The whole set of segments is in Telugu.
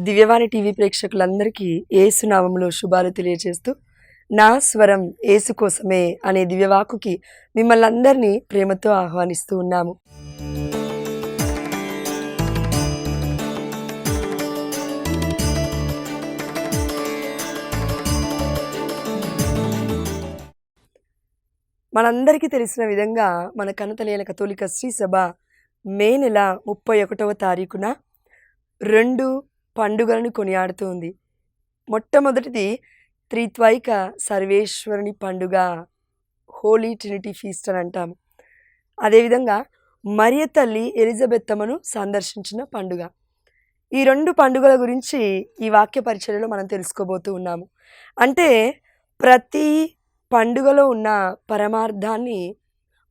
దివ్యవాణి టీవీ ప్రేక్షకులందరికీ యేసు నామములో శుభాలు తెలియజేస్తూ నా స్వరం యేసు కోసమే అనే దివ్యవాకుకి మిమ్మల్ని అందరినీ ప్రేమతో ఆహ్వానిస్తూ ఉన్నాము. మనందరికీ తెలిసిన విధంగా మన కనతలైన కథోలిక శ్రీ సభ మే నెల 31వ తారీఖున 2 పండుగలను కొనియాడుతుంది. మొట్టమొదటిది త్రిత్వైక సర్వేశ్వరుని పండుగ, హోలీ ట్రినిటీ ఫీస్ట్ అని అంటాము. అదేవిధంగా మరియ తల్లి ఎలిజబెత్తమ్మను సందర్శించిన పండుగ. ఈ 2 పండుగల గురించి ఈ వాక్య పరిచర్యలో మనం తెలుసుకోబోతూ ఉన్నాము. అంటే ప్రతి పండుగలో ఉన్న పరమార్థాన్ని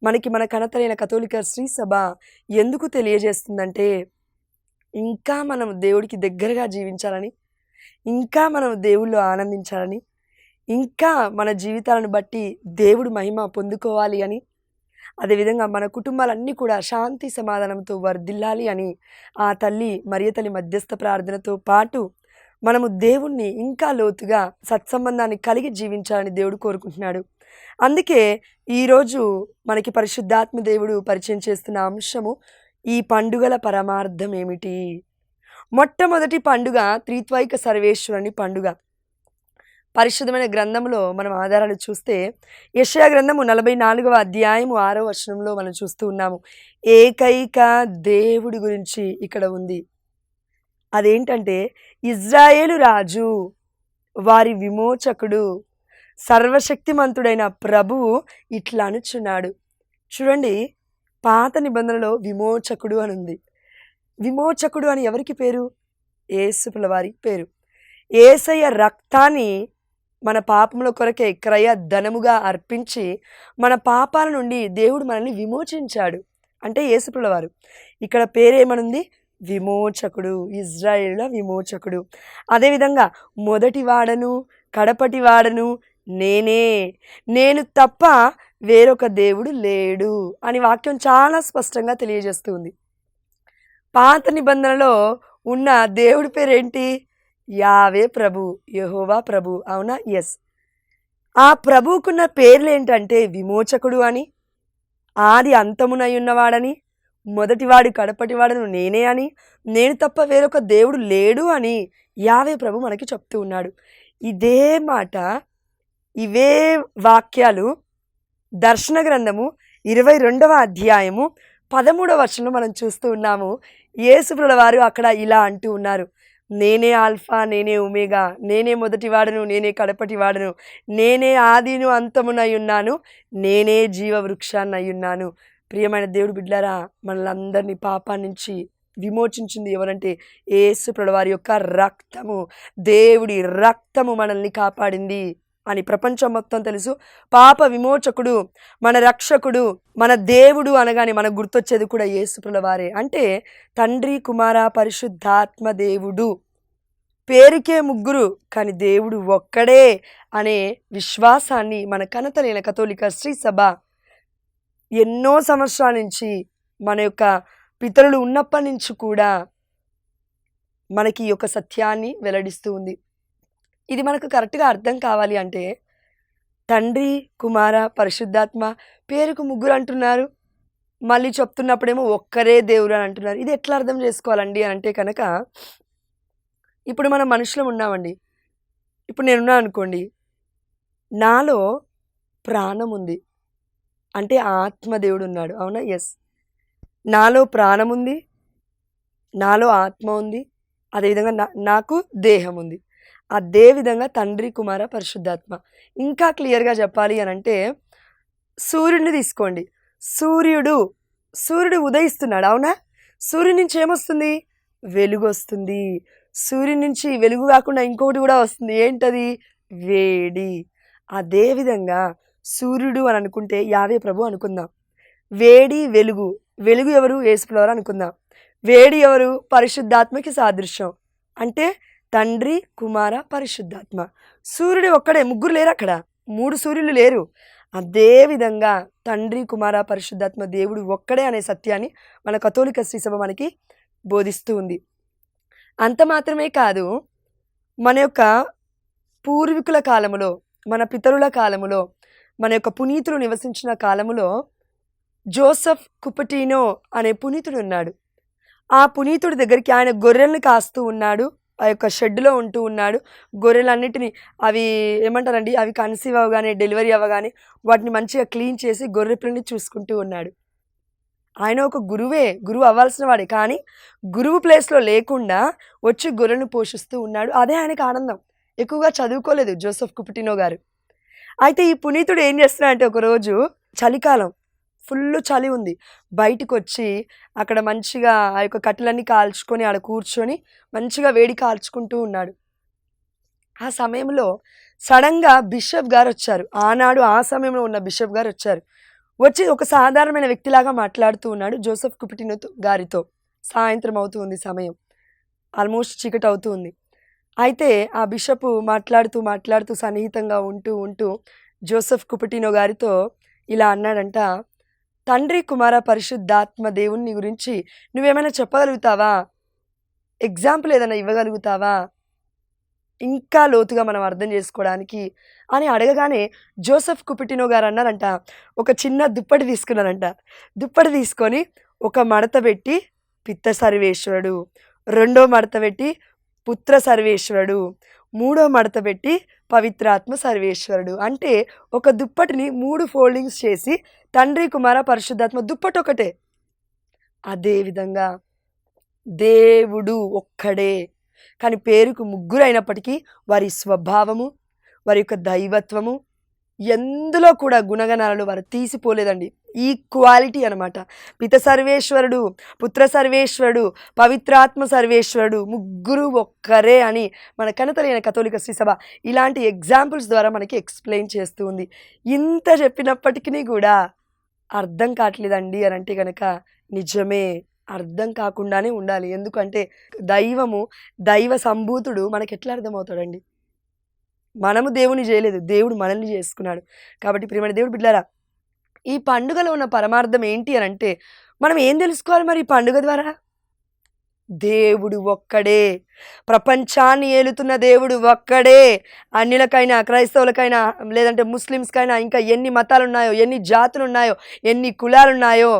మనకి మన కనతలైన కథోలిక శ్రీ సభ ఎందుకు తెలియజేస్తుందంటే, ఇంకా మనం దేవుడికి దగ్గరగా జీవించాలని, ఇంకా మనం దేవుళ్ళు ఆనందించాలని, ఇంకా మన జీవితాలను బట్టి దేవుడు మహిమ పొందుకోవాలి అని, అదేవిధంగా మన కుటుంబాలన్నీ కూడా శాంతి సమాధానంతో వర్ధిల్లాలి అని ఆ తల్లి మరియ తల్లి మధ్యస్థ ప్రార్థనతో పాటు మనము దేవుణ్ణి ఇంకా లోతుగా సత్సంబంధాన్ని కలిగి జీవించాలని దేవుడు కోరుకుంటున్నాడు. అందుకే ఈరోజు మనకి పరిశుద్ధాత్మ దేవుడు పరిచయం చేస్తున్న అంశము ఈ పండుగల పరమార్థం ఏమిటి. మొట్టమొదటి పండుగ త్రిత్వైక సర్వేశ్వరుని పండుగ. పరిశుద్ధమైన గ్రంథంలో మనం ఆధారాలు చూస్తే యెషయా గ్రంథము 44వ అధ్యాయము 6వ వచనంలో మనం చూస్తూ ఉన్నాము. ఏకైక దేవుడి గురించి ఇక్కడ ఉంది. అదేంటంటే ఇజ్రాయేలు రాజు, వారి విమోచకుడు, సర్వశక్తిమంతుడైన ప్రభువు ఇట్లా అనుచున్నాడు. చూడండి, పాత నిబంధనలో విమోచకుడు అని ఉంది. విమోచకుడు అని ఎవరికి పేరు? యేసుప్రభుల వారికి పేరు. యేసయ్య రక్తాన్ని మన పాపముల కొరకే క్రయ ధనముగా అర్పించి మన పాపాల నుండి దేవుడు మనల్ని విమోచించాడు. అంటే యేసుప్రభుల వారు. ఇక్కడ పేరేమనుంది? విమోచకుడు, ఇజ్రాయేలుల విమోచకుడు. అదేవిధంగా మొదటి వాడను కడపటి వాడను నేనే, నేను తప్ప వేరొక దేవుడు లేడు అని వాక్యం చాలా స్పష్టంగా తెలియజేస్తుంది. పాత నిబంధనలో ఉన్న దేవుడి పేరేంటి? యావే ప్రభు, యెహోవా ప్రభు. అవునా? ఎస్. ఆ ప్రభువుకున్న పేర్లు ఏంటంటే విమోచకుడు అని, ఆది అంతమునై ఉన్నవాడని, మొదటివాడు కడపటివాడను నేనే అని, నేను తప్ప వేరొక దేవుడు లేడు అని యావే ప్రభు మనకి చెప్తూ ఉన్నాడు. ఇదే మాట, ఇవే వాక్యాలు దర్శన గ్రంథము 22వ అధ్యాయము 13వ వచనంలో మనం చూస్తూ ఉన్నాము. యేసుప్రభుల వారు అక్కడ ఇలా అంటూ ఉన్నారు. నేనే ఆల్ఫా, నేనే ఒమేగా, నేనే మొదటివాడను, నేనే కడపటివాడను, నేనే ఆదిను అంతమునై ఉన్నాను, నేనే జీవవృక్షాన్ని అయ్యున్నాను. ప్రియమైన దేవుడు బిడ్డలారా, మనలందరినీ పాపా నుంచి విమోచించింది ఎవరంటే యేసుప్రభుల వారి యొక్క రక్తము. దేవుడి రక్తము మనల్ని కాపాడింది అని ప్రపంచం మొత్తం తెలుసు. పాప విమోచకుడు, మన రక్షకుడు, మన దేవుడు అనగానే మనకు గుర్తొచ్చేది కూడా యేసుప్రభుల వారే. అంటే తండ్రి, కుమార, పరిశుద్ధాత్మ దేవుడు. పేరుకే ముగ్గురు కానీ దేవుడు ఒక్కడే అనే విశ్వాసాన్ని మన కనతలైన కథోలిక శ్రీ సభ ఎన్నో సంవత్సరాల నుంచి, మన యొక్క పితరులు ఉన్నప్పటి నుంచి కూడా మనకి ఈ యొక్క సత్యాన్ని వెల్లడిస్తూ ఉంది. ఇది మనకు కరెక్ట్గా అర్థం కావాలి అంటే, తండ్రి, కుమార, పరిశుద్ధాత్మ పేరుకు ముగ్గురు అంటున్నారు, మళ్ళీ చెప్తున్నప్పుడేమో ఒక్కరే దేవుడు అని అంటున్నారు. ఇది ఎట్లా అర్థం చేసుకోవాలండి అని అంటే కనుక, ఇప్పుడు మనం మనుషులం ఉన్నామండి. ఇప్పుడు నేనున్నా అనుకోండి, నాలో ప్రాణం ఉంది అంటే ఆత్మదేవుడు ఉన్నాడు. అవునా? ఎస్. నాలో ప్రాణం ఉంది, నాలో ఆత్మ ఉంది, అదేవిధంగా నాకు దేహం ఉంది. అదే విధంగా తండ్రి, కుమార, పరిశుద్ధాత్మ. ఇంకా క్లియర్గా చెప్పాలి అని అంటే, సూర్యుడిని తీసుకోండి. సూర్యుడు ఉదయిస్తున్నాడు. అవునా? సూర్యుడి నుంచి ఏమొస్తుంది? వెలుగు వస్తుంది. సూర్యుడి నుంచి వెలుగు కాకుండా ఇంకొకటి కూడా వస్తుంది. ఏంటది? వేడి. అదేవిధంగా సూర్యుడు అని అనుకుంటే యావే ప్రభు అనుకుందాం. వేడి, వెలుగు. వెలుగు ఎవరు? యేసుప్రభుల వారు అనుకుందాం. వేడి ఎవరు? పరిశుద్ధాత్మకి సాదృశ్యం. అంటే తండ్రి, కుమార, పరిశుద్ధాత్మ. సూర్యుడు ఒక్కడే, ముగ్గురు లేరు అక్కడ, 3 సూర్యులు లేరు. అదేవిధంగా తండ్రి, కుమార, పరిశుద్ధాత్మ దేవుడు ఒక్కడే అనే సత్యాన్ని మన కథోలిక శ్రీ సభ మనకి బోధిస్తూ ఉంది. అంత మాత్రమే కాదు, మన యొక్క పూర్వీకుల కాలములో, మన పితరుల కాలములో, మన యొక్క పునీతులు నివసించిన కాలములో జోసెఫ్ కుపటినో అనే పునీతుడు ఉన్నాడు. ఆ పునీతుడి దగ్గరికి ఆయన గొర్రెల్ని కాస్తూ ఉన్నాడు. ఆ యొక్క షెడ్‌లో ఉంటూ ఉన్నాడు. గొర్రెలన్నిటిని అవి ఏమంటారండి, అవి కన్సీవ్ అవ్వగానే, డెలివరీ అవ్వగానే వాటిని మంచిగా క్లీన్ చేసి గొర్రె పిల్లని చూసుకుంటూ ఉన్నాడు. ఆయన ఒక గురువే, గురువు అవ్వాల్సిన వాడే. కానీ గురువు ప్లేస్‌లో లేకుండా వచ్చి గొర్రెలను పోషిస్తూ ఉన్నాడు. అదే ఆయనకి ఆనందం. ఎక్కువగా చదువుకోలేదు జోసెఫ్ కుపటినో గారు. అయితే ఈ పునీతుడు ఏం చేస్తున్నాడంటే, ఒకరోజు చలికాలం, ఫుల్లు చలి ఉంది. బయటికొచ్చి అక్కడ మంచిగా ఆ యొక్క కట్టెలన్నీ కాల్చుకొని ఆడ కూర్చొని మంచిగా వేడి కాల్చుకుంటూ ఉన్నాడు. ఆ సమయంలో సడన్‌గా బిషప్ గారొచ్చారు. ఆనాడు ఆ సమయంలో ఉన్న బిషప్ గారొచ్చారు. వచ్చి ఒక సాధారణమైన వ్యక్తిలాగా మాట్లాడుతూ ఉన్నాడు జోసెఫ్ కుపటినో గారితో. సాయంత్రం అవుతూ ఉంది సమయం. ఆల్మోస్ట్ చీకటవుతూ ఉంది. అయితే ఆ బిషపు మాట్లాడుతూ సన్నిహితంగా ఉంటూ జోసెఫ్ కుపటినో గారితో ఇలా అన్నాడంట, తండ్రి, కుమార, పరిశుద్ధాత్మ దేవుని గురించి నువ్వేమైనా చెప్పగలుగుతావా? ఎగ్జాంపుల్ ఏదైనా ఇవ్వగలుగుతావా? ఇంకా లోతుగా మనం అర్థం చేసుకోవడానికి అని అడగగానే జోసెఫ్ కుపటినో గారు అన్నారంట, ఒక చిన్న దుప్పటి తీసుకున్నారంట. దుప్పటి తీసుకొని ఒక మడత పెట్టి పిత్త సర్వేశ్వరుడు, రెండో మడత పెట్టి పుత్ర సర్వేశ్వరుడు, మూడో మడత పెట్టి పవిత్రాత్మ సర్వేశ్వరుడు. అంటే ఒక దుప్పటిని 3 ఫోల్డింగ్స్ చేసి తండ్రి, కుమార, పరిశుద్ధాత్మ దుప్పటి ఒకటే. అదేవిధంగా దేవుడు ఒక్కడే, కానీ పేరుకు ముగ్గురు అయినప్పటికీ వారి స్వభావము, వారి యొక్క దైవత్వము, ఎందులో కూడా గుణగణాలలో వారు తీసిపోలేదండి. ఈక్వాలిటీ అనమాట. పిత సర్వేశ్వరుడు, పుత్ర సర్వేశ్వరుడు, పవిత్రాత్మ సర్వేశ్వరుడు, ముగ్గురు ఒక్కరే అని మన కనతలైన కథోలిక శ్రీసభ ఇలాంటి ఎగ్జాంపుల్స్ ద్వారా మనకి ఎక్స్ప్లెయిన్ చేస్తూ ఉంది. ఇంత చెప్పినప్పటికీ కూడా అర్థం కావట్లేదండి అని అంటే కనుక నిజమే, అర్థం కాకుండానే ఉండాలి. ఎందుకంటే దైవము, దైవ సంభూతుడు మనకి ఎట్లా అర్థమవుతాడండి? మనము దేవుని చేయలేదు, దేవుడు మనల్ని చేసుకున్నాడు. కాబట్టి ప్రియమైన దేవుడు బిడ్డలారా, ఈ పండుగలో ఉన్న పరమార్థం ఏంటి అని అంటే, మనం ఏం తెలుసుకోవాలి మరి ఈ పండుగ ద్వారా? దేవుడు ఒక్కడే, ప్రపంచాన్ని ఏలుతున్న దేవుడు ఒక్కడే. అన్యులకైనా, క్రైస్తవులకైనా, లేదంటే ముస్లిమ్స్కైనా, ఇంకా ఎన్ని మతాలు ఉన్నాయో, ఎన్ని జాతులు ఉన్నాయో, ఎన్ని కులాలు ఉన్నాయో,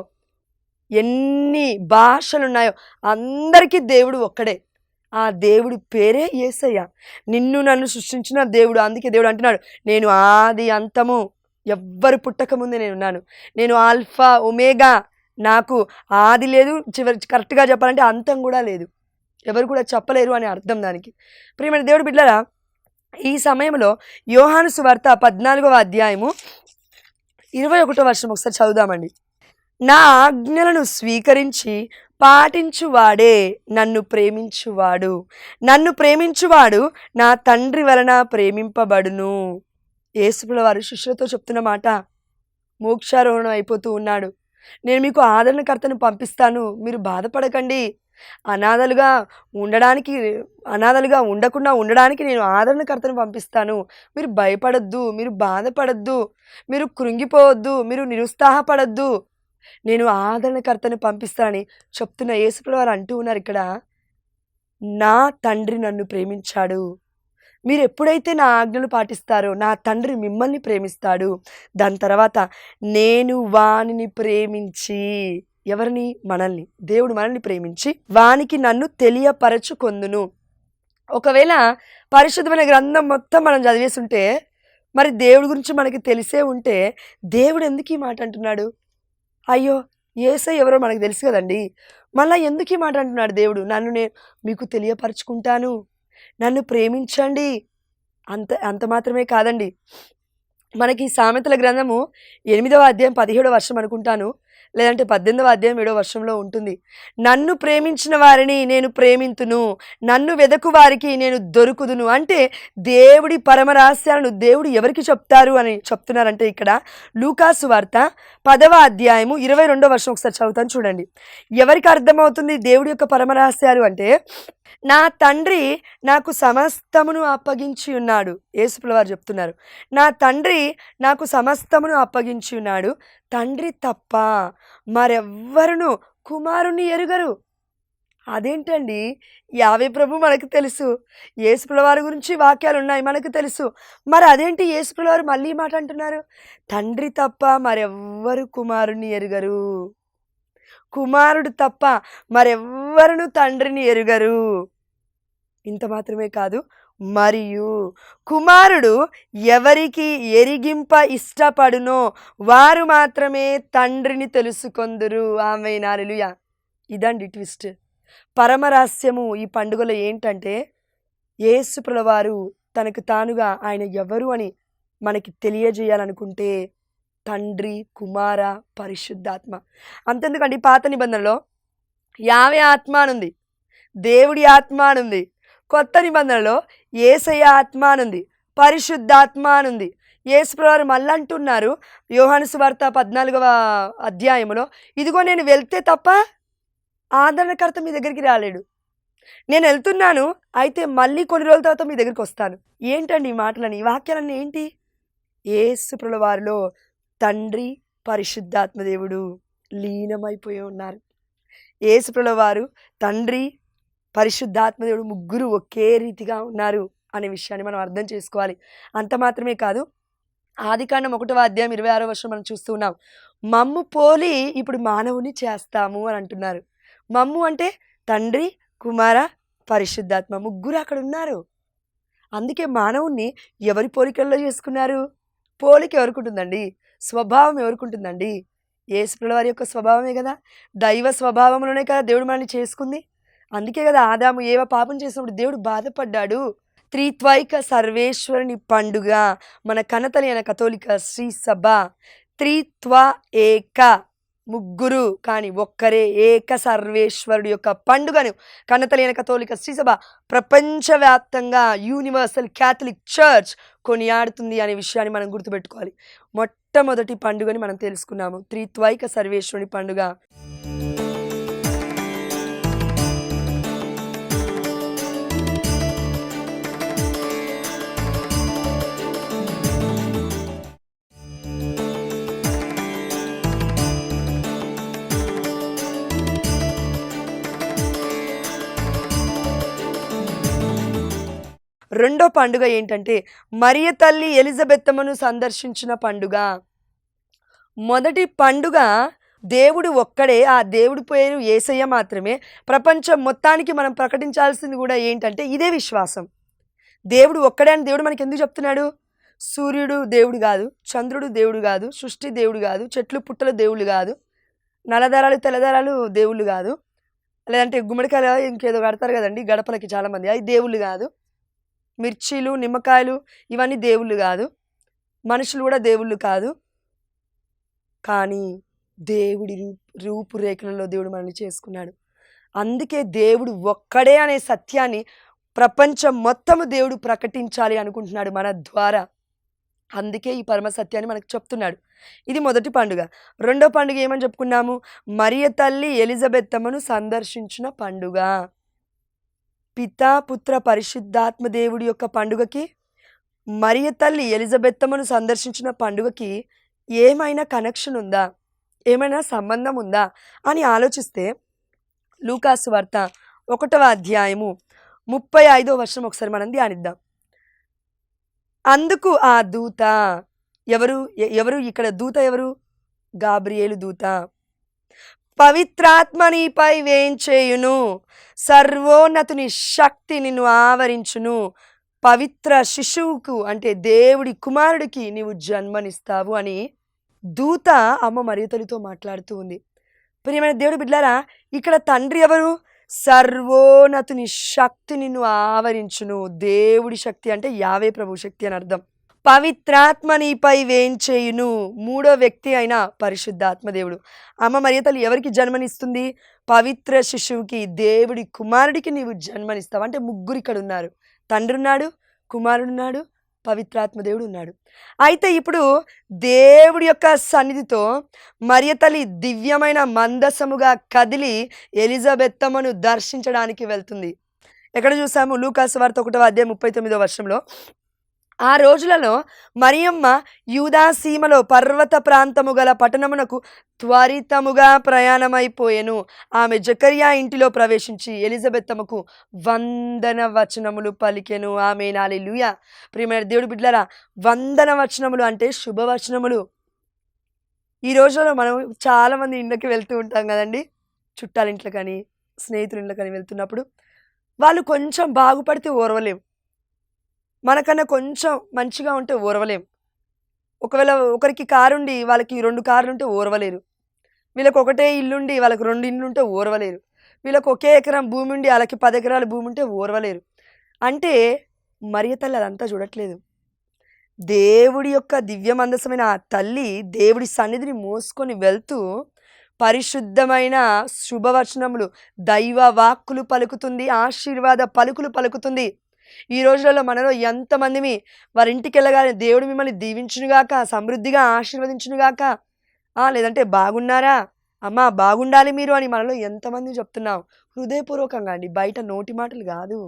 ఎన్ని భాషలు ఉన్నాయో, అందరికీ దేవుడు ఒక్కడే. ఆ దేవుడి పేరే యేసయ్య. నిన్ను నన్ను సృష్టించిన దేవుడు. అందుకే దేవుడు అంటున్నాడు, నేను ఆది అంతము, ఎవ్వరు పుట్టకముందే నేనున్నాను, నేను ఆల్ఫా ఒమేగా, నాకు ఆది లేదు, చివరి కరెక్ట్గా చెప్పాలంటే అంతం కూడా లేదు, ఎవరు కూడా చెప్పలేరు అని అర్థం దానికి. ప్రియమైన దేవుడు బిడ్డలారా, ఈ సమయంలో యోహాను సువార్త 14వ అధ్యాయము 21వ వచనం ఒకసారి చదువుదామండి. నా ఆజ్ఞలను స్వీకరించి పాటించువాడే నన్ను ప్రేమించువాడు, నన్ను ప్రేమించువాడు నా తండ్రి వలన ప్రేమింపబడును. యేసుప్రభుల వారు శిష్యులతో చెప్తున్న మాట. మోక్షారోహణం అయిపోతూ ఉన్నాడు. నేను మీకు ఆదరణకర్తను పంపిస్తాను, మీరు బాధపడకండి. అనాథలుగా ఉండకుండా ఉండడానికి నేను ఆదరణకర్తను పంపిస్తాను. మీరు భయపడద్దు, మీరు బాధపడద్దు, మీరు కృంగిపోవద్దు, మీరు నిరుత్సాహపడద్దు, నేను ఆదరణకర్తను పంపిస్తానని చెప్తున్న యేసుప్రభుల వారు అంటూ ఉన్నారు ఇక్కడ, నా తండ్రి నన్ను ప్రేమించాడు. మీరు ఎప్పుడైతే నా ఆజ్ఞలు పాటిస్తారో నా తండ్రి మిమ్మల్ని ప్రేమిస్తాడు. దాని తర్వాత నేను వానిని ప్రేమించి, ఎవరిని? మనల్ని. దేవుడు మనల్ని ప్రేమించి వానికి నన్ను తెలియపరచుకొందును. ఒకవేళ పరిశుద్ధమైన గ్రంథం మొత్తం మనం చదివేస్తుంటే, మరి దేవుడి గురించి మనకి తెలిసే ఉంటే, దేవుడు ఎందుకు ఈ మాట అంటున్నాడు? అయ్యో, యేసయ్య ఎవరో మనకు తెలుసు కదండి, మళ్ళీ ఎందుకు ఈ మాట అంటున్నాడు దేవుడు? నన్ను మీకు తెలియపరచుకుంటాను, నన్ను ప్రేమించండి. అంత మాత్రమే కాదండి, మనకి సామెతల గ్రంథము 8వ అధ్యాయం 17వ వచనం అనుకుంటాను, లేదంటే 18వ అధ్యాయం 7వ వచనంలో ఉంటుంది. నన్ను ప్రేమించిన వారిని నేను ప్రేమింతును, నన్ను వెదకు వారికి నేను దొరుకుదును. అంటే దేవుడి పరమరహస్యాలను దేవుడు ఎవరికి చెప్తారు అని చెప్తున్నారంటే, ఇక్కడ లూకాసు వార్త 10వ అధ్యాయము 22వ వచనం ఒకసారి చదువుతాను చూడండి. ఎవరికి అర్థమవుతుంది దేవుడి యొక్క పరమరహస్యాలు అంటే, నా తండ్రి నాకు సమస్తమును అప్పగించి ఉన్నాడు. యేసుప్రభుల వారు చెప్తున్నారు, నా తండ్రి నాకు సమస్తమును అప్పగించి ఉన్నాడు, తండ్రి తప్ప మరెవ్వరును కుమారుని ఎరుగరు. అదేంటండి? యావే ప్రభు మనకు తెలుసు. యేసుప్రభువారి వారి గురించి వాక్యాలున్నాయి మనకు తెలుసు. మరి అదేంటి యేసుప్రభువారు వారు మళ్ళీ ఈ మాట అంటున్నారు? తండ్రి తప్ప మరెవ్వరు కుమారుని ఎరుగరు. కుమారుడు తప్ప మరెవ్వరును తండ్రిని ఎరుగరు. ఇంత మాత్రమే కాదు, మరియు కుమారుడు ఎవరికి ఎరిగింప ఇష్టపడునో వారు మాత్రమే తండ్రిని తెలుసుకొందురు. ఆమేన్, హల్లెలూయా. ఇదండి ట్విస్ట్. పరమరహస్యము ఈ పండుగలో ఏంటంటే, యేసు ప్రభువారు తనకు తానుగా ఆయన ఎవరు అని మనకి తెలియజేయాలనుకుంటే తండ్రి, కుమార, పరిశుద్ధాత్మ. అంతెందుకండి, పాత నిబంధనలో యావే ఆత్మ అనుంది, దేవుడి ఆత్మ అనుంది. కొత్త నిబంధనలో యేసయ్య ఆత్మ అనుంది, పరిశుద్ధాత్మ అనుంది. యేసు ప్రభువారు మళ్ళీ అంటున్నారు యోహాను సువార్త 14వ అధ్యాయంలో, ఇదిగో నేను వెళ్తే తప్ప ఆదరణకర్త మీ దగ్గరికి రాలేడు. నేను వెళ్తున్నాను, అయితే మళ్ళీ కొన్ని రోజుల తర్వాత మీ దగ్గరికి వస్తాను. ఏంటండి ఈ మాటలని, ఈ వాక్యాలన్నీ ఏంటి? యేసు ప్రభువారిలో తండ్రి, పరిశుద్ధాత్మ దేవుడు లీనమైపోయి ఉన్నారు. యేసు ప్రభువారు తండ్రి, పరిశుద్ధాత్మ దేవుడు ముగ్గురు ఒకే రీతిగా ఉన్నారు అనే విషయాన్ని మనం అర్థం చేసుకోవాలి. అంత మాత్రమే కాదు, ఆదికాండం 1వ అధ్యాయం 26వ వచనం మనం చూస్తూ ఉన్నాం. మమ్ము పోలి ఇప్పుడు మానవుని చేస్తాము అని అంటున్నారు. మమ్ము అంటే తండ్రి, కుమార, పరిశుద్ధాత్మ ముగ్గురు అక్కడ ఉన్నారు. అందుకే మానవుణ్ణి ఎవరి పోలికల్లో చేసుకున్నారు? పోలిక ఎవరికి ఉంటుందండి? స్వభావం ఎవరికి ఉంటుందండి? యేసు ప్రభువారి వారి యొక్క స్వభావమే కదా, దైవ స్వభావంలోనే కదా దేవుడు మనల్ని చేసుకుంది. అందుకే కదా ఆదాము ఏవ పాపం చేసినప్పుడు దేవుడు బాధపడ్డాడు. త్రిత్వైక సర్వేశ్వరుని పండుగ మన కనతలైన కథోలిక శ్రీ సభ త్రిత్వ ఏక, ముగ్గురు కానీ ఒక్కరే ఏక సర్వేశ్వరుడు యొక్క పండుగను కనతలైన కథోలిక శ్రీసభ ప్రపంచవ్యాప్తంగా యూనివర్సల్ క్యాథలిక్ చర్చ్ కొనియాడుతుంది అనే విషయాన్ని మనం గుర్తుపెట్టుకోవాలి. మొట్టమొదటి పండుగని మనం తెలుసుకున్నాము, త్రిత్వైక సర్వేశ్వరుని పండుగ. రెండో పండుగ ఏంటంటే మరియ తల్లి ఎలిజబెత్తమ్మను సందర్శించిన పండుగ. మొదటి పండుగ దేవుడు ఒక్కడే, ఆ దేవుడి పేరు యేసయ్య మాత్రమే. ప్రపంచం మొత్తానికి మనం ప్రకటించాల్సింది కూడా ఏంటంటే ఇదే విశ్వాసం, దేవుడు ఒక్కడే అని. దేవుడు మనకి ఎందుకు చెప్తున్నాడు? సూర్యుడు దేవుడు కాదు, చంద్రుడు దేవుడు కాదు, సృష్టి దేవుడు కాదు, చెట్లు పుట్టలు దేవుళ్ళు కాదు, నల్లదారాలు తెల్లదారాలు దేవుళ్ళు కాదు, లేదంటే గుమ్మడికాయలు ఇంకేదో కడతారు కదండి గడపలకి చాలామంది, అవి దేవుళ్ళు కాదు, మిర్చీలు నిమ్మకాయలు ఇవన్నీ దేవుళ్ళు కాదు, మనుషులు కూడా దేవుళ్ళు కాదు. కానీ దేవుడి రూపురేఖలలో దేవుడు మనల్ని చేసుకున్నాడు. అందుకే దేవుడు ఒక్కడే అనే సత్యాన్ని ప్రపంచం మొత్తము దేవుడు ప్రకటించాలి అనుకుంటున్నాడు మన ద్వారా. అందుకే ఈ పరమ సత్యాన్ని మనకు చెప్తున్నాడు. ఇది మొదటి పండుగ. రెండో పండుగ ఏమని చెప్పుకున్నాము? మరియ తల్లి ఎలిజబెత్తమ్మను సందర్శించిన పండుగ. పితా పుత్ర పరిశుద్ధాత్మ దేవుడి యొక్క పండుగకి మరియ తల్లి ఎలిజబెత్తమ్మను సందర్శించిన పండుగకి ఏమైనా కనెక్షన్ ఉందా, ఏమైనా సంబంధం ఉందా అని ఆలోచిస్తే లూకాసు వార్త 1వ అధ్యాయము 35వ వచనం ఒకసారి మనం ధ్యానిద్దాం. అందుకు ఆ దూత, ఎవరు ఇక్కడ దూత ఎవరు? గాబ్రియేలు దూత. పవిత్రాత్మ నీపై వేంచేయును, సర్వోన్నతుని శక్తి నిన్ను ఆవరించును, పవిత్ర శిశువుకు అంటే దేవుడి కుమారుడికి నీవు జన్మనిస్తావు అని దూత అమ్మ మరియ తల్లితో మాట్లాడుతూ ఉంది. ప్రియమైన దేవుడి బిడ్డలారా, ఇక్కడ తండ్రి ఎవరు? సర్వోన్నతుని శక్తి నిన్ను ఆవరించును. దేవుడి శక్తి అంటే యావే ప్రభు శక్తి అని అర్థం. పవిత్రాత్మ నీపై వేంచేయును, మూడో వ్యక్తి అయిన పరిశుద్ధాత్మ దేవుడు. అమ్మ మరియ తల్లి ఎవరికి జన్మనిస్తుంది? పవిత్ర శిశువుకి, దేవుడి కుమారుడికి నీవు జన్మనిస్తావు. అంటే ముగ్గురు ఇక్కడ ఉన్నారు, తండ్రి ఉన్నాడు, కుమారుడు ఉన్నాడు, పవిత్రాత్మ దేవుడు ఉన్నాడు. అయితే ఇప్పుడు దేవుడి యొక్క సన్నిధితో మరియ తల్లి దివ్యమైన మందసముగా కదిలి ఎలిజబెత్తమ్మను దర్శించడానికి వెళ్తుంది. ఎక్కడ చూసాము? లూకాసు వార్త 1వ అధ్యాయం 39వ వచనంలో ఆ రోజులలో మరియమ్మ యూదా సీమలో పర్వత ప్రాంతము గల పట్టణమునకు త్వరితముగా ప్రయాణమైపోయెను. ఆమె జకర్యా ఇంటిలో ప్రవేశించి ఎలిజబెత్తమ్మకు వందన వచనములు పలికెను. ఆమేన్, హల్లెలూయా. ప్రియమైన దేవుడి బిడ్డలారా, వందన వచనములు అంటే శుభవచనములు. ఈ రోజుల్లో మనం చాలామంది ఇండ్లకి వెళ్తూ ఉంటాం కదండి, చుట్టాల ఇంట్లో కానీ స్నేహితుల ఇంట్లో కానీ వెళ్తున్నప్పుడు వాళ్ళు కొంచెం బాగుపడితే ఓర్వలేం, మనకన్నా కొంచెం మంచిగా ఉంటే ఓర్వలేం. ఒకవేళ ఒకరికి కారుండి వాళ్ళకి 2 కార్లుంటే ఓర్వలేరు. వీళ్ళకి ఒకటే ఇల్లుండి వాళ్ళకి 2 ఇండ్లుంటే ఓర్వలేరు. వీళ్ళకి ఒకే ఎకరం భూమి ఉండి వాళ్ళకి 10 ఎకరాల భూమి ఉంటే ఓర్వలేరు. అంటే మరియ తల్లి అదంతా చూడట్లేదు. దేవుడి యొక్క దివ్యమందసమైన ఆ తల్లి దేవుడి సన్నిధిని మోసుకొని వెళ్తూ పరిశుద్ధమైన శుభవచనములు, దైవ వాక్కులు పలుకుతుంది, ఆశీర్వాద పలుకులు పలుకుతుంది. ఈ రోజులలో మనలో ఎంతమందిమి వారి ఇంటికి వెళ్ళగానే దేవుడు మిమ్మల్ని దీవించునుగాక, సమృద్ధిగా ఆశీర్వదించునుగాక, లేదంటే బాగున్నారా అమ్మా, బాగుండాలి మీరు అని మనలో ఎంతమంది చెప్తున్నాం హృదయపూర్వకంగా అండి, బయట నోటి మాటలు కాదు.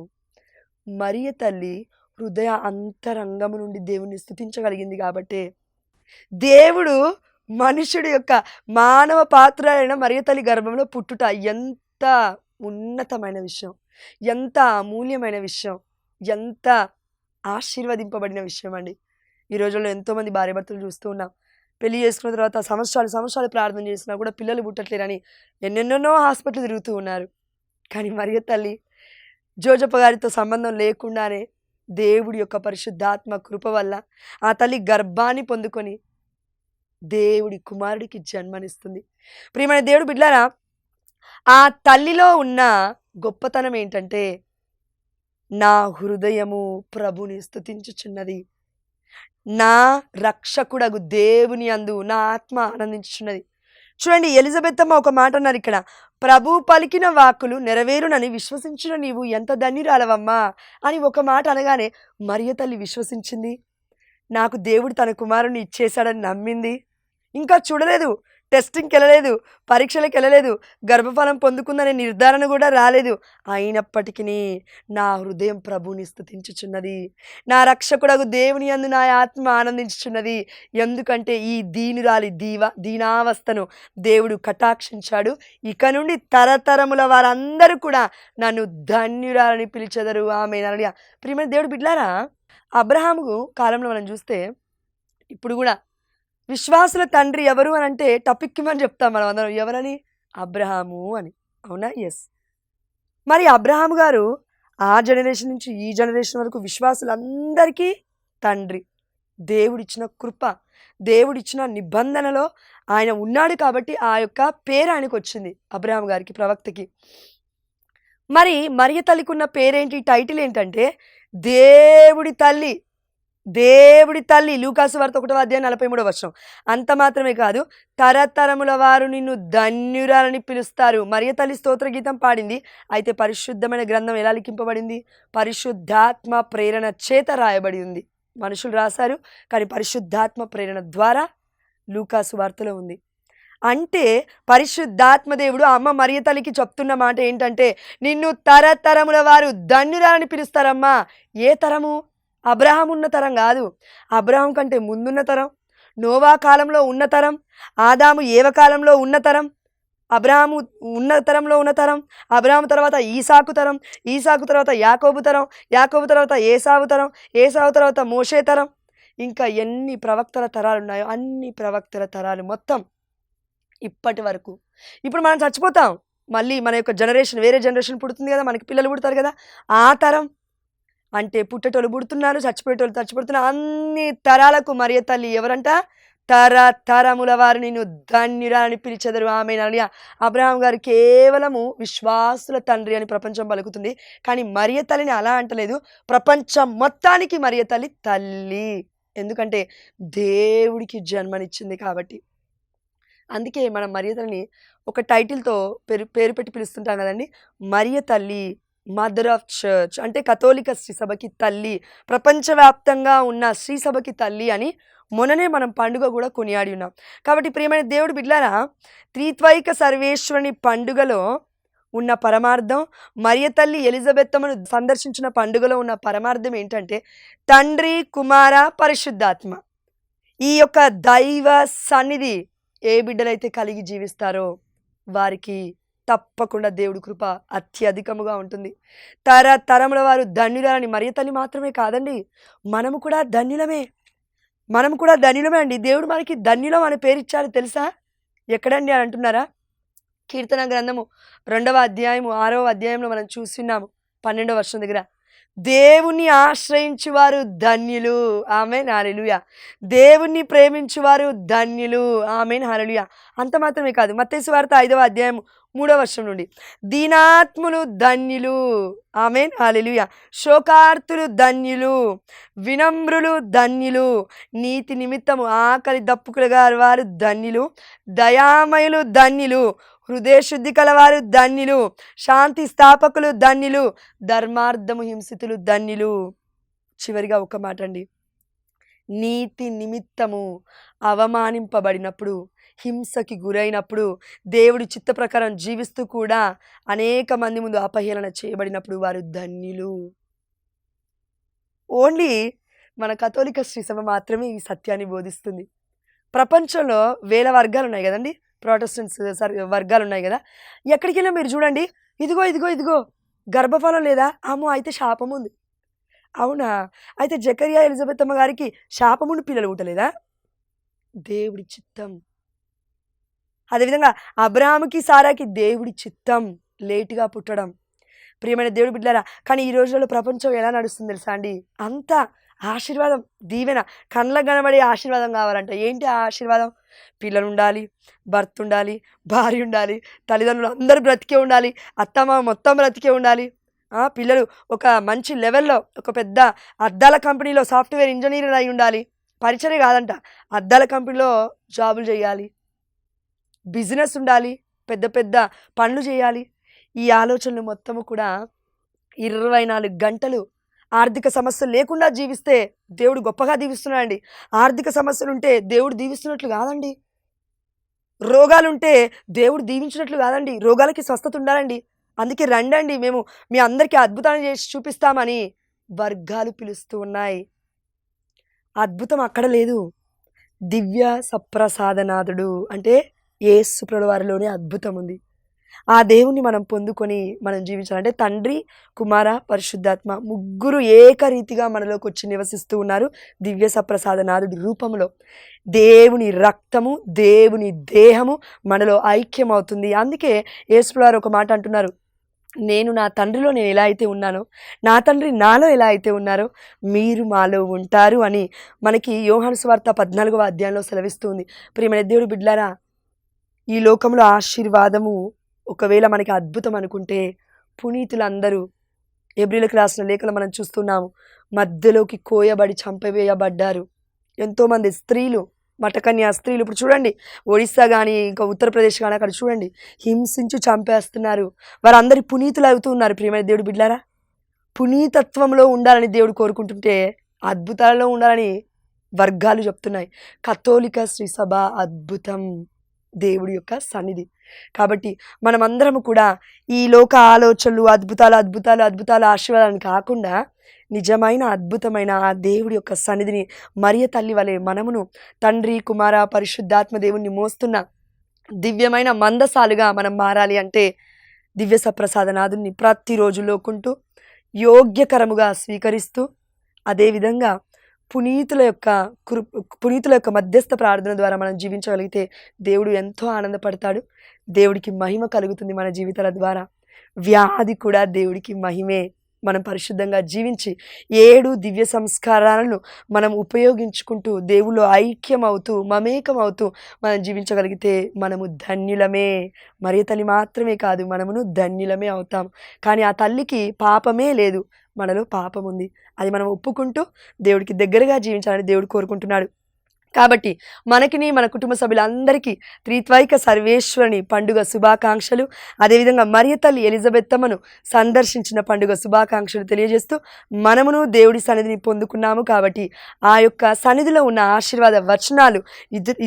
మరియ తల్లి హృదయ అంతరంగము నుండి దేవుని స్తుతించగలిగింది కాబట్టి దేవుడు మనుషుడి యొక్క మానవ పాత్ర అయిన మరియ తల్లి గర్భంలో పుట్టుట ఎంత ఉన్నతమైన విషయం, ఎంత అమూల్యమైన విషయం, ఎంత ఆశీర్వదింపబడిన విషయం అండి. ఈ రోజుల్లో ఎంతోమంది భార్యాభర్తలు చూస్తూ ఉన్నాం, పెళ్లి చేసుకున్న తర్వాత సంవత్సరాలు ప్రార్థన చేసినా కూడా పిల్లలు పుట్టట్లేరని ఎన్నెన్నో హాస్పిటల్ తిరుగుతూ ఉన్నారు. కానీ మరియ తల్లి జోజప్ప గారితో సంబంధం లేకుండానే దేవుడి యొక్క పరిశుద్ధాత్మ కృప వల్ల ఆ తల్లి గర్భాన్ని పొందుకొని దేవుడి కుమారుడికి జన్మనిస్తుంది. ప్రియమైన దేవుడు బిడ్డలారా, ఆ తల్లిలో ఉన్న గొప్పతనం ఏంటంటే, నా హృదయము ప్రభుని స్తుతించుచున్నది, నా రక్షకుడగు దేవుని అందు నా ఆత్మ ఆనందించుచున్నది. చూడండి, ఎలిజబెత్తమ్మ ఒక మాట అన్నారు ఇక్కడ, ప్రభు పలికిన వాక్కులు నెరవేరునని విశ్వసించిన నీవు ఎంత ధన్యురాలవమ్మా అని ఒక మాట అనగానే మరియ తల్లి విశ్వసించింది. నాకు దేవుడు తన కుమారుని ఇచ్చేశాడని నమ్మింది. ఇంకా చూడలేదు, టెస్టింగ్కి వెళ్ళలేదు, పరీక్షలకు వెళ్ళలేదు, గర్భఫలం పొందుకుందనే నిర్ధారణ కూడా రాలేదు. అయినప్పటికీ నా హృదయం ప్రభుని స్తుతించుచున్నది, నా రక్షకుడగు దేవుని యందు నా ఆత్మ ఆనందించుచున్నది. ఎందుకంటే ఈ దీనురాలి దీనావస్థను దేవుడు కటాక్షించాడు. ఇక నుండి తరతరముల వారందరూ కూడా నన్ను ధన్యురాలని పిలిచెదరు. ఆమేన్, హల్లెలూయా. ప్రియమైన దేవుడు బిడ్డలారా, అబ్రహాము కాలంలో మనం చూస్తే ఇప్పుడు కూడా విశ్వాసుల తండ్రి ఎవరు అని అంటే టపిక్కిమని చెప్తాం మనం అందరం, ఎవరని? అబ్రహాము అని, అవునా? ఎస్. మరి అబ్రహాము గారు ఆ జనరేషన్ నుంచి ఈ జనరేషన్ వరకు విశ్వాసులందరికీ తండ్రి. దేవుడిచ్చిన కృప, దేవుడిచ్చిన నిబంధనలో ఆయన ఉన్నాడు కాబట్టి ఆ యొక్క పేరు ఆయనకు వచ్చింది, అబ్రహాము గారికి, ప్రవక్తకి. మరి మరియ తల్లికి ఉన్న పేరేంటి, టైటిల్ ఏంటంటే దేవుడి తల్లి. దేవుడి తల్లి, లూకాసు వార్త 1:43. అంత మాత్రమే కాదు, తరతరముల వారు నిన్ను ధన్యురాలని పిలుస్తారు. మరియ తల్లి స్తోత్ర గీతం పాడింది. అయితే పరిశుద్ధమైన గ్రంథం ఎలా లిఖింపబడింది? పరిశుద్ధాత్మ ప్రేరణ చేత రాయబడి ఉంది. మనుషులు రాశారు, కానీ పరిశుద్ధాత్మ ప్రేరణ ద్వారా లూకాసు వార్తలో ఉంది. అంటే పరిశుద్ధాత్మ దేవుడు అమ్మ మరియ తల్లికి చెప్తున్న మాట ఏంటంటే, నిన్ను తరతరముల వారు ధన్యురాలని పిలుస్తారమ్మా. ఏ తరము? అబ్రహాం ఉన్న తరం కాదు, అబ్రహాం కంటే ముందున్న తరం, నోవా కాలంలో ఉన్న తరం, ఆదాము ఏవ కాలంలో ఉన్న తరం, అబ్రహాము ఉన్న తరంలో ఉన్న తరం, అబ్రహాము తర్వాత ఈసాకు తరం, ఈసాకు తర్వాత యాకోబు తరం, యాకోబు తర్వాత ఏసావు తరం, ఏసావు తర్వాత మోషే తరం. ఇంకా ఎన్ని ప్రవక్తల తరాలు ఉన్నాయో అన్ని ప్రవక్తల తరాలు మొత్తం ఇప్పటి వరకు. ఇప్పుడు మనం చచ్చిపోతాం, మళ్ళీ మన యొక్క జనరేషన్, వేరే జనరేషన్ పుడుతుంది కదా, మనకి పిల్లలు పుడతారు కదా, ఆ తరం. అంటే పుట్టేటోళ్ళు పుడుతున్నారు, చచ్చిపోయేటోళ్ళు చచ్చిపోతున్నారు. అన్ని తరాలకు మరియ తల్లి ఎవరంట? తరతరముల వారు నిన్ను ధన్యురాలని పిలిచెదరు. ఆమేన్, హల్లెలూయా. అబ్రహాం గారు కేవలము విశ్వాసుల తండ్రి అని ప్రపంచం పలుకుతుంది, కానీ మరియ తల్లిని అలా అంటలేదు. ప్రపంచం మొత్తానికి మరియ తల్లి తల్లి, ఎందుకంటే దేవుడికి జన్మనిచ్చింది కాబట్టి. అందుకే మనం మరియ తల్లిని ఒక టైటిల్తో పేరు పెట్టి పిలుస్తుంటాం కదండి, మరియ తల్లి, మదర్ ఆఫ్ చర్చ్. అంటే కథోలిక శ్రీసభకి తల్లి, ప్రపంచవ్యాప్తంగా ఉన్న శ్రీసభకి తల్లి అని మొన్ననే మనం పండుగ కూడా కొనియాడి ఉన్నాం. కాబట్టి ప్రియమైన దేవుడు బిడ్డలారా, త్రిత్వైక సర్వేశ్వరుని పండుగలో ఉన్న పరమార్థం, మరియ తల్లి ఎలిజబెత్తమ్మను సందర్శించిన పండుగలో ఉన్న పరమార్థం ఏంటంటే తండ్రి, కుమార, పరిశుద్ధాత్మ ఈ యొక్క దైవ సన్నిధి ఏ బిడ్డలైతే కలిగి జీవిస్తారో వారికి తప్పకుండా దేవుడి కృప అత్యధికముగా ఉంటుంది. తరముల వారు ధన్యులని మరియ తల్లి మాత్రమే కాదండి, మనము కూడా ధన్యులమే. అండి. దేవుడు మనకి ధన్యులం అనే పేరు ఇచ్చారు తెలుసా? ఎక్కడండి అని అంటున్నారా? కీర్తన గ్రంథము 2వ అధ్యాయము 6వ అధ్యాయంలో మనం చూస్తున్నాము 12వ వర్షం దగ్గర, దేవుణ్ణి ఆశ్రయించువారు ధన్యులు, ఆమేన్, హల్లెలూయా. దేవుణ్ణి ప్రేమించువారు ధన్యులు, ఆమేన్, హల్లెలూయా. అంత మాత్రమే కాదు, మత్తయి సువార్త 5వ అధ్యాయం 3వ వర్షం నుండి దీనాత్ములు ధన్యులు, ఆమేన్, హల్లెలూయా. శోకార్తులు ధన్యులు, వినమ్రులు ధన్యులు, నీతి నిమిత్తము ఆకలి దప్పుకులుగా వారు ధన్యులు, దయామయులు ధన్యులు, హృదయ శుద్ధి కలవారు ధన్యులు, శాంతి స్థాపకులు ధన్యులు, ధర్మార్థము హింసితులు ధన్యులు. చివరిగా ఒక మాట అండి, నీతి నిమిత్తము అవమానింపబడినప్పుడు, హింసకి గురైనప్పుడు, దేవుడి చిత్త ప్రకారం జీవిస్తూ కూడా అనేక మంది ముందు అపహేళన చేయబడినప్పుడు వారు ధన్యులు. ఓన్లీ మన కథోలిక శ్రీ సభ మాత్రమే ఈ సత్యాన్ని బోధిస్తుంది. ప్రపంచంలో వేల వర్గాలు ఉన్నాయి కదండి, ప్రొటెస్టెంట్స్ వర్గాలు ఉన్నాయి కదా. ఎక్కడికి వెళ్ళినా మీరు చూడండి, ఇదిగో గర్భఫలం లేదా, అమ్మో అయితే శాపం ఉంది. అవునా? అయితే జకరియా ఎలిజబెత్ అమ్మ గారికి శాపముండి పిల్లలు పుట్టలేదా? దేవుడి చిత్తం. అదేవిధంగా అబ్రహాముకి సారాకి దేవుడి చిత్తం లేటుగా పుట్టడం. ప్రియమైన దేవుడి బిడ్డలారా, కానీ ఈ రోజుల్లో ప్రపంచం ఎలా నడుస్తుంది తెలుసా అండి? అంతా ఆశీర్వాదం, దీవెన, కళ్ళకు కనబడే ఆశీర్వాదం కావాలంట. ఏంటి ఆ ఆశీర్వాదం? పిల్లలు ఉండాలి, భర్త ఉండాలి, భార్య ఉండాలి, తల్లిదండ్రులు అందరూ బ్రతికే ఉండాలి, అత్తమ్మ మొత్తం బ్రతికే ఉండాలి, పిల్లలు ఒక మంచి లెవెల్లో ఒక పెద్ద అద్దాల కంపెనీలో సాఫ్ట్వేర్ ఇంజనీర్ అయి ఉండాలి. పరిచయం కాదంట, అద్దాల కంపెనీలో జాబులు చేయాలి, బిజినెస్ ఉండాలి, పెద్ద పెద్ద పనులు చేయాలి. ఈ ఆలోచనలు మొత్తము కూడా 24 గంటలు ఆర్థిక సమస్యలు లేకుండా జీవిస్తే దేవుడు గొప్పగా దీవిస్తున్నాడండి. ఆర్థిక సమస్యలు ఉంటే దేవుడు దీవిస్తున్నట్లు కాదండి. రోగాలుంటే దేవుడు దీవించినట్లు కాదండి. రోగాలకి స్వస్థత ఉండాలండి. అందుకే రండండి, మేము మీ అందరికీ అద్భుతాన్ని చేసి చూపిస్తామని వర్గాలు పిలుస్తూ ఉన్నాయి. అద్భుతం అక్కడ లేదు. దివ్య సప్రసాదనాథుడు అంటే యేసు ప్రభువు వారిలోనే అద్భుతం ఉంది. ఆ దేవుణ్ణి మనం పొందుకొని మనం జీవించాలంటే తండ్రి, కుమార, పరిశుద్ధాత్మ ముగ్గురు ఏకరీతిగా మనలోకి వచ్చి నివసిస్తూ ఉన్నారు దివ్య సప్రసాదనాథుడి రూపంలో. దేవుని రక్తము, దేవుని దేహము మనలో ఐక్యమవుతుంది. అందుకే యేసు ప్రభువు వారు ఒక మాట అంటున్నారు, నేను నా తండ్రిలో నేను ఎలా అయితే ఉన్నానో, నా తండ్రి నాలో ఎలా అయితే ఉన్నారో మీరు మాలో ఉంటారు అని మనకి యోహాను సువార్త 14వ అధ్యాయంలో సెలవిస్తుంది. ప్రియమైన దేవుడి బిడ్డలారా, ఈ లోకంలో ఆశీర్వాదము ఒకవేళ మనకి అద్భుతం అనుకుంటే పునీతులందరూ హెబ్రీయులకు రాసిన లేఖలు మనం చూస్తున్నాము, మధ్యలోకి కోయబడి చంపవేయబడ్డారు. ఎంతోమంది స్త్రీలు, మఠకన్యా స్త్రీలు, ఇప్పుడు చూడండి ఒడిస్సా కానీ ఇంకా ఉత్తరప్రదేశ్ కానీ అక్కడ చూడండి హింసించి చంపేస్తున్నారు. వారందరి పునీతులు అవుతూ ఉన్నారు. ప్రియమైన దేవుడు బిడ్డలారా, పునీతత్వంలో ఉండాలని దేవుడు కోరుకుంటుంటే అద్భుతాలలో ఉండాలని వర్గాలు చెప్తున్నాయి. కథోలిక శ్రీ సభ అద్భుతం, దేవుడి యొక్క సన్నిధి. కాబట్టి మనమందరము కూడా ఈ లోక ఆలోచనలు, అద్భుతాలు ఆశీర్వాదాన్ని కాకుండా నిజమైన అద్భుతమైన ఆ దేవుడి యొక్క సన్నిధిని మరియ తల్లి వలె మనమును తండ్రి, కుమార, పరిశుద్ధాత్మ దేవుణ్ణి మోస్తున్న దివ్యమైన మందసాలుగా మనం మారాలి. అంటే దివ్య సప్రసాదనాథుని ప్రతిరోజు లోకుంటూ యోగ్యకరముగా స్వీకరిస్తూ, అదేవిధంగా పునీతుల యొక్క మధ్యస్థ ప్రార్థన ద్వారా మనం జీవించగలిగితే దేవుడు ఎంతో ఆనందపడతాడు. దేవుడికి మహిమ కలుగుతుంది మన జీవితాల ద్వారా. వ్యాధి కూడా దేవుడికి మహిమే. మనం పరిశుద్ధంగా జీవించి 7 దివ్య సంస్కారాలను మనం ఉపయోగించుకుంటూ దేవుళ్ళు ఐక్యమవుతూ మమేకమవుతూ మనం జీవించగలిగితే మనము ధన్యులమే. మరియ తల్లి మాత్రమే కాదు, మనమును ధన్యులమే అవుతాం. కానీ ఆ తల్లికి పాపమే లేదు, మనలో పాపం ఉంది. అది మనం ఒప్పుకుంటూ దేవుడికి దగ్గరగా జీవించాలని దేవుడు కోరుకుంటున్నాడు. కాబట్టి మనకిని మన కుటుంబ సభ్యులందరికీ త్రిత్వైక సర్వేశ్వరుని పండుగ శుభాకాంక్షలు. అదేవిధంగా మరియ తల్లి ఎలిజబెత్తమ్మను సందర్శించిన పండుగ శుభాకాంక్షలు తెలియజేస్తూ మనమును దేవుడి సన్నిధిని పొందుకున్నాము. కాబట్టి ఆ యొక్క సన్నిధిలో ఉన్న ఆశీర్వాద వచనాలు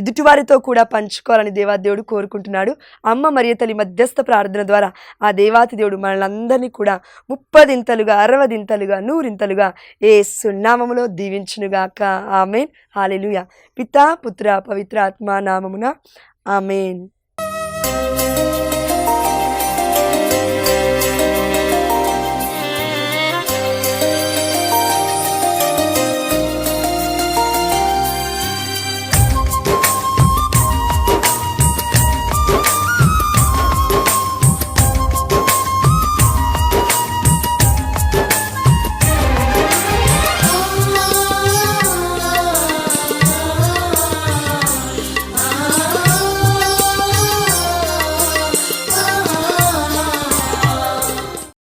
ఎదుటివారితో కూడా పంచుకోవాలని దేవాదేవుడు కోరుకుంటున్నాడు. అమ్మ మరియ తల్లి మధ్యస్థ ప్రార్థన ద్వారా ఆ దేవాతి దేవుడు మనలందరినీ కూడా 30దింతలుగా 60దింతలుగా 100ింతలుగా యేసు నామములో దీవించునుగాక. ఆమేన్. హల్లెలూయా. పితా పుత్ర పవిత్ర ఆత్మ నామమున ఆమేన్.